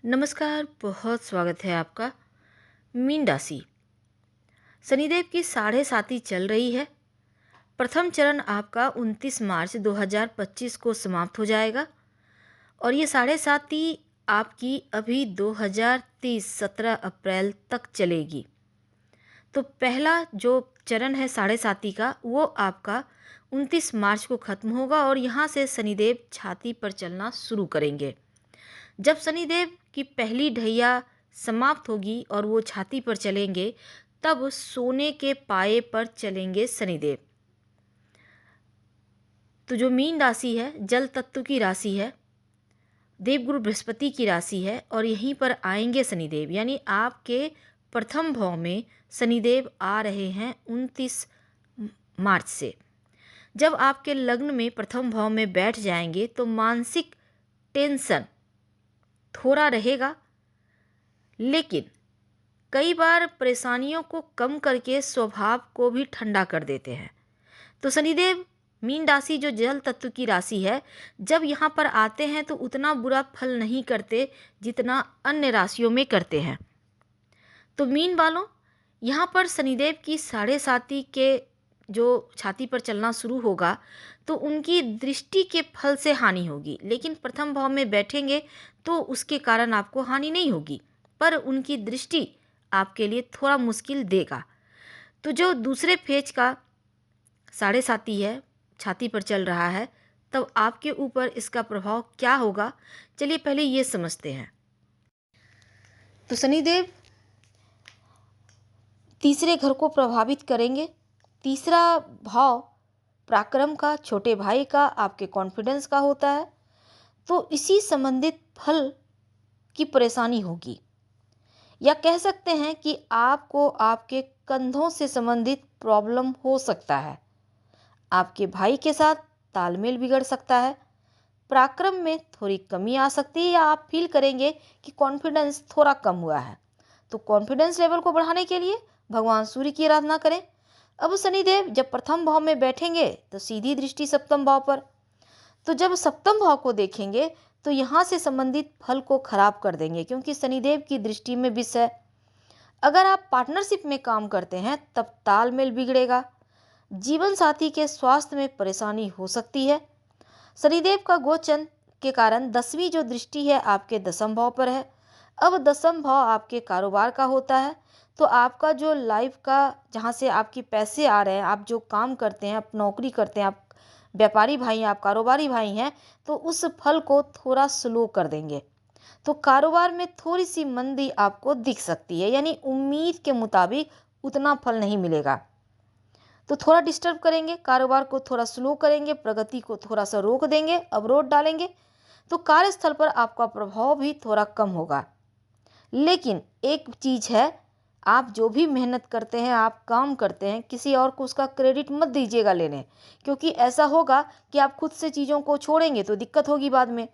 नमस्कार, बहुत स्वागत है आपका। मीन राशि शनिदेव की साढ़े साती चल रही है। प्रथम चरण आपका 29 मार्च 2025 को समाप्त हो जाएगा और ये साढ़े साती आपकी अभी 2030 17 अप्रैल तक चलेगी। तो पहला जो चरण है साढ़े साती का वो आपका 29 मार्च को खत्म होगा और यहाँ से शनिदेव छाती पर चलना शुरू करेंगे। जब शनिदेव की पहली ढैया समाप्त होगी और वो छाती पर चलेंगे, तब सोने के पाए पर चलेंगे शनिदेव। तो जो मीन राशि है जल तत्व की राशि है, देवगुरु बृहस्पति की राशि है और यहीं पर आएंगे शनिदेव, यानी आपके प्रथम भाव में शनिदेव आ रहे हैं 29 मार्च से। जब आपके लग्न में प्रथम भाव में बैठ जाएंगे तो मानसिक टेंशन थोड़ा रहेगा, लेकिन कई बार परेशानियों को कम करके स्वभाव को भी ठंडा कर देते हैं। तो शनिदेव मीन राशि जो जल तत्व की राशि है, जब यहाँ पर आते हैं तो उतना बुरा फल नहीं करते जितना अन्य राशियों में करते हैं। तो मीन वालों, यहाँ पर शनिदेव की साढ़े साती के जो छाती पर चलना शुरू होगा तो उनकी दृष्टि के फल से हानि होगी, लेकिन प्रथम भाव में बैठेंगे तो उसके कारण आपको हानि नहीं होगी, पर उनकी दृष्टि आपके लिए थोड़ा मुश्किल देगा। तो जो दूसरे फेज का साढ़े साती है, छाती पर चल रहा है, तब आपके ऊपर इसका प्रभाव क्या होगा, चलिए पहले ये समझते हैं। तो शनिदेव तीसरे घर को प्रभावित करेंगे। तीसरा भाव पराक्रम का, छोटे भाई का, आपके कॉन्फिडेंस का होता है, तो इसी संबंधित फल की परेशानी होगी, या कह सकते हैं कि आपको आपके कंधों से संबंधित प्रॉब्लम हो सकता है। आपके भाई के साथ तालमेल बिगड़ सकता है, पराक्रम में थोड़ी कमी आ सकती है, या आप फील करेंगे कि कॉन्फिडेंस थोड़ा कम हुआ है। तो कॉन्फिडेंस लेवल को बढ़ाने के लिए भगवान सूर्य की आराधना करें। अब शनिदेव जब प्रथम भाव में बैठेंगे तो सीधी दृष्टि सप्तम भाव पर, तो जब सप्तम भाव को देखेंगे तो यहाँ से संबंधित फल को खराब कर देंगे, क्योंकि शनिदेव की दृष्टि में विष है। अगर आप पार्टनरशिप में काम करते हैं तब तालमेल बिगड़ेगा, जीवन साथी के स्वास्थ्य में परेशानी हो सकती है। शनिदेव का गोचर के कारण 10वीं जो दृष्टि है आपके दसम भाव पर है। अब दसम भाव आपके कारोबार का होता है, तो आपका जो लाइफ का, जहाँ से आपके पैसे आ रहे हैं, आप जो काम करते हैं, आप नौकरी करते हैं, आप व्यापारी भाई हैं, आप कारोबारी भाई हैं, तो उस फल को थोड़ा स्लो कर देंगे। तो कारोबार में थोड़ी सी मंदी आपको दिख सकती है, यानी उम्मीद के मुताबिक उतना फल नहीं मिलेगा। तो थोड़ा डिस्टर्ब करेंगे, कारोबार को थोड़ा स्लो करेंगे, प्रगति को थोड़ा सा रोक देंगे, अवरोध डालेंगे, तो कार्यस्थल पर आपका प्रभाव भी थोड़ा कम होगा। लेकिन एक चीज़ है, आप जो भी मेहनत करते हैं, आप काम करते हैं, किसी और को उसका क्रेडिट मत दीजिएगा लेने, क्योंकि ऐसा होगा कि आप खुद से चीज़ों को छोड़ेंगे तो दिक्कत होगी बाद में।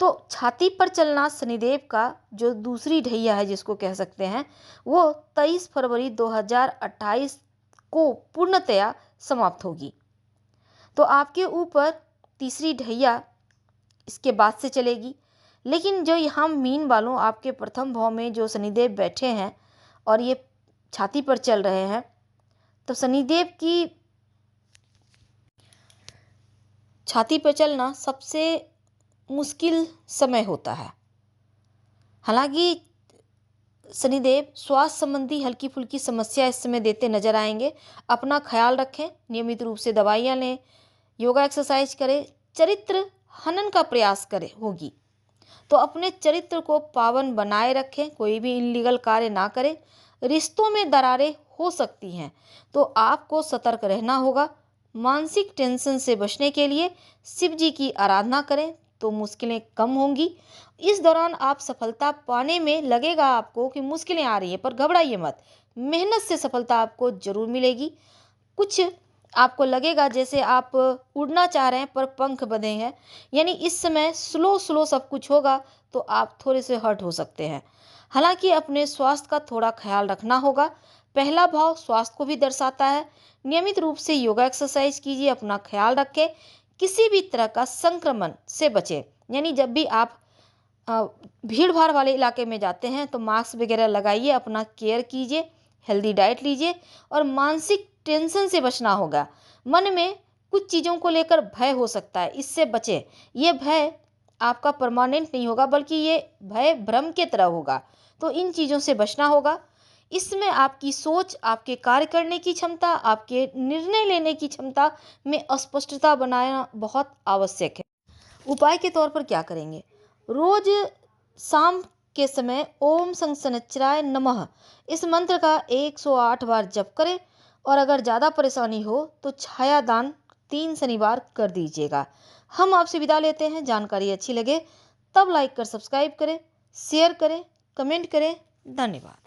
तो छाती पर चलना शनिदेव का जो दूसरी ढैया है, जिसको कह सकते हैं, वो 23 फरवरी 2028 को पूर्णतया समाप्त होगी। तो आपके ऊपर तीसरी ढैया इसके बाद से चलेगी। लेकिन जो यहाँ मीन वालों, आपके प्रथम भाव में जो शनिदेव बैठे हैं और ये छाती पर चल रहे हैं, तो शनिदेव की छाती पर चलना सबसे मुश्किल समय होता है। हालांकि शनिदेव स्वास्थ्य संबंधी हल्की फुल्की समस्या इस समय देते नजर आएंगे। अपना ख्याल रखें, नियमित रूप से दवाइयाँ लें, योगा एक्सरसाइज करें, चरित्र हनन का प्रयास करें होगी। तो अपने चरित्र को पावन बनाए रखें, कोई भी इनलीगल कार्य ना करें। रिश्तों में दरारें हो सकती हैं, तो आपको सतर्क रहना होगा। मानसिक टेंशन से बचने के लिए शिव जी की आराधना करें तो मुश्किलें कम होंगी। इस दौरान आप सफलता पाने में लगेगा आपको कि मुश्किलें आ रही हैं, पर घबराइए मत, मेहनत से सफलता आपको जरूर मिलेगी। कुछ आपको लगेगा जैसे आप उड़ना चाह रहे हैं पर पंख बंधे हैं, यानी इस समय स्लो स्लो सब कुछ होगा, तो आप थोड़े से हर्ट हो सकते हैं। हालांकि अपने स्वास्थ्य का थोड़ा ख्याल रखना होगा। पहला भाव स्वास्थ्य को भी दर्शाता है। नियमित रूप से योगा एक्सरसाइज कीजिए, अपना ख्याल रखें, किसी भी तरह का संक्रमण से बचें। यानी जब भी आप भीड़ भाड़ वाले इलाके में जाते हैं तो मास्क वगैरह लगाइए, अपना केयर कीजिए, हेल्दी डाइट लीजिए और मानसिक टेंशन से बचना होगा। मन में कुछ चीज़ों को लेकर भय हो सकता है, इससे बचें। ये भय आपका परमानेंट नहीं होगा, बल्कि ये भय भ्रम के तरह होगा। तो इन चीज़ों से बचना होगा। इसमें आपकी सोच, आपके कार्य करने की क्षमता, आपके निर्णय लेने की क्षमता में अस्पष्टता बनाना बहुत आवश्यक है। उपाय के तौर पर क्या करेंगे? रोज शाम के समय ओम संसनचराय नमः इस मंत्र का 108 बार जप करें और अगर ज़्यादा परेशानी हो तो छाया दान 3 शनिवार कर दीजिएगा। हम आपसे विदा लेते हैं। जानकारी अच्छी लगे तब लाइक कर सब्सक्राइब करें, शेयर करें, कमेंट करें। धन्यवाद।